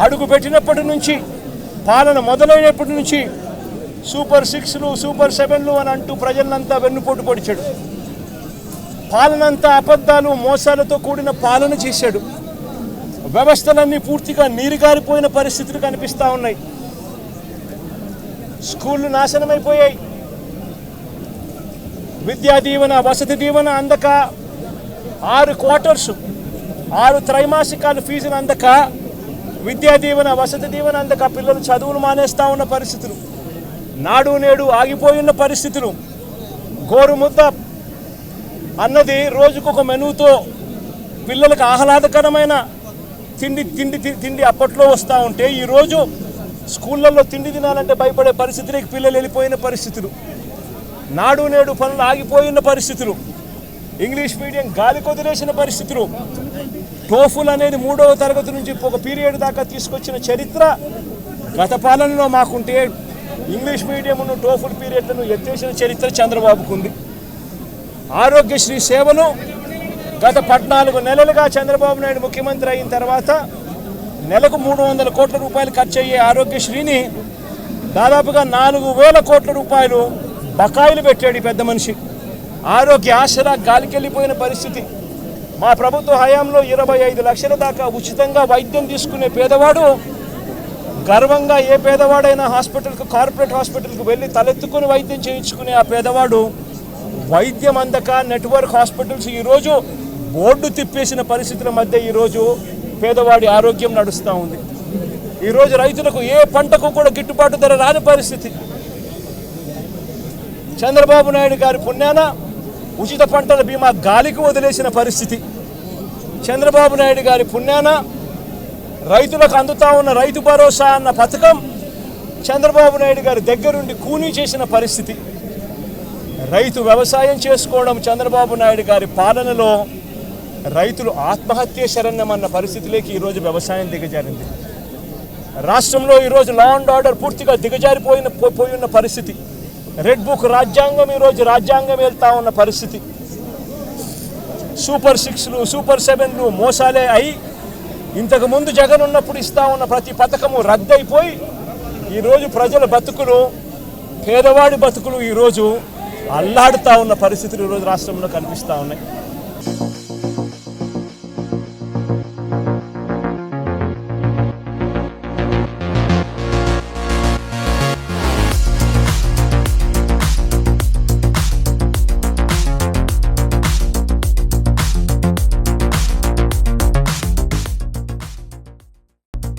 అడుగు పెట్టినప్పటి నుంచి పాలన మొదలైనప్పటి నుంచి సూపర్ 6లు సూపర్ 7లు అని అంటూ ప్రజలంతా వెన్నుపోటు పొడిచాడు. పాలనంతా అబద్ధాలు మోసాలతో కూడిన పాలన చేశాడు. వ్యవస్థలన్నీ పూర్తిగా నీరుగారిపోయిన పరిస్థితులు కనిపిస్తూ ఉన్నాయి. స్కూళ్ళు నాశనమైపోయాయి. విద్యా దీవెన వసతి దీవెన అందక 6 క్వార్టర్స్ 6 త్రైమాసికాలు ఫీజులు అందక విద్యా దీవెన వసతి దీవెన అందక పిల్లలు చదువులు మానేస్తూ ఉన్న పరిస్థితులు, నాడు నేడు ఆగిపోయిన పరిస్థితులు, గోరుముద్ద అన్నది రోజుకొక మెనూతో పిల్లలకు ఆహ్లాదకరమైన తిండి అప్పట్లో వస్తూ ఉంటే ఈరోజు స్కూళ్ళల్లో తిండి తినాలంటే భయపడే పరిస్థితులకి పిల్లలు వెళ్ళిపోయిన పరిస్థితులు, నాడు నేడు పనులు ఆగిపోయిన పరిస్థితులు, ఇంగ్లీష్ మీడియం గాలి కొదిలేసిన పరిస్థితులు, టోఫుల్ అనేది 3వ తరగతి నుంచి ఒక పీరియడ్ దాకా తీసుకొచ్చిన చరిత్ర గత పాలనలో మాకుంటే ఇంగ్లీష్ మీడియంను టోఫుల్ పీరియడ్లను ఎత్తేసిన చరిత్ర చంద్రబాబుకు ఉంది. ఆరోగ్యశ్రీ సేవలు గత 14 నెలలుగా చంద్రబాబు నాయుడు ముఖ్యమంత్రి అయిన తర్వాత నెలకు 300 కోట్ల రూపాయలు ఖర్చు అయ్యే ఆరోగ్యశ్రీని దాదాపుగా 4,000 కోట్ల రూపాయలు బకాయిలు పెట్టాడు ఈ పెద్ద మనిషి. ఆరోగ్య ఆసరా గాలికెళ్ళిపోయిన పరిస్థితి. మా ప్రభుత్వ హయాంలో 25 లక్షల దాకా ఉచితంగా వైద్యం తీసుకునే పేదవాడు గర్వంగా ఏ పేదవాడైనా హాస్పిటల్కు కార్పొరేట్ హాస్పిటల్కు వెళ్ళి తలెత్తుకుని వైద్యం చేయించుకునే ఆ పేదవాడు వైద్యం అందక నెట్వర్క్ హాస్పిటల్స్ ఈరోజు బోర్డు తిప్పేసిన పరిస్థితుల మధ్య ఈరోజు పేదవాడి ఆరోగ్యం నడుస్తూ ఉంది. ఈరోజు రైతులకు ఏ పంటకు కూడా గిట్టుబాటు ధర రాని పరిస్థితి. చంద్రబాబు నాయుడు గారి పుణ్యాన ఉచిత పంటల బీమా గాలికి వదిలేసిన పరిస్థితి. చంద్రబాబు నాయుడు గారి పుణ్యాన రైతులకు అందుతా ఉన్న రైతు భరోసా అన్న పథకం చంద్రబాబు నాయుడు గారి దగ్గరుండి కూనీ చేసిన పరిస్థితి. రైతు వ్యవసాయం చేసుకోవడం చంద్రబాబు నాయుడు గారి పాలనలో రైతులు ఆత్మహత్య శరణ్యమన్న పరిస్థితిలోకి ఈరోజు వ్యవసాయం దిగజారింది. రాష్ట్రంలో ఈరోజు లా అండ్ ఆర్డర్ పూర్తిగా పోయిన పరిస్థితి. రెడ్ బుక్ రాజ్యాంగం ఈరోజు రాజ్యాంగం వెళ్తా ఉన్న పరిస్థితి. సూపర్ 6లు సూపర్ 7లు మోసాలే అయి ఇంతకుముందు జగన్ ఉన్నప్పుడు ఇస్తా ఉన్న ప్రతి పథకము రద్దయిపోయి ఈరోజు ప్రజల బతుకులు పేదవాడి బతుకులు ఈరోజు అల్లాడుతూ ఉన్న పరిస్థితులు ఈరోజు రాష్ట్రంలో కనిపిస్తూ ఉన్నాయి.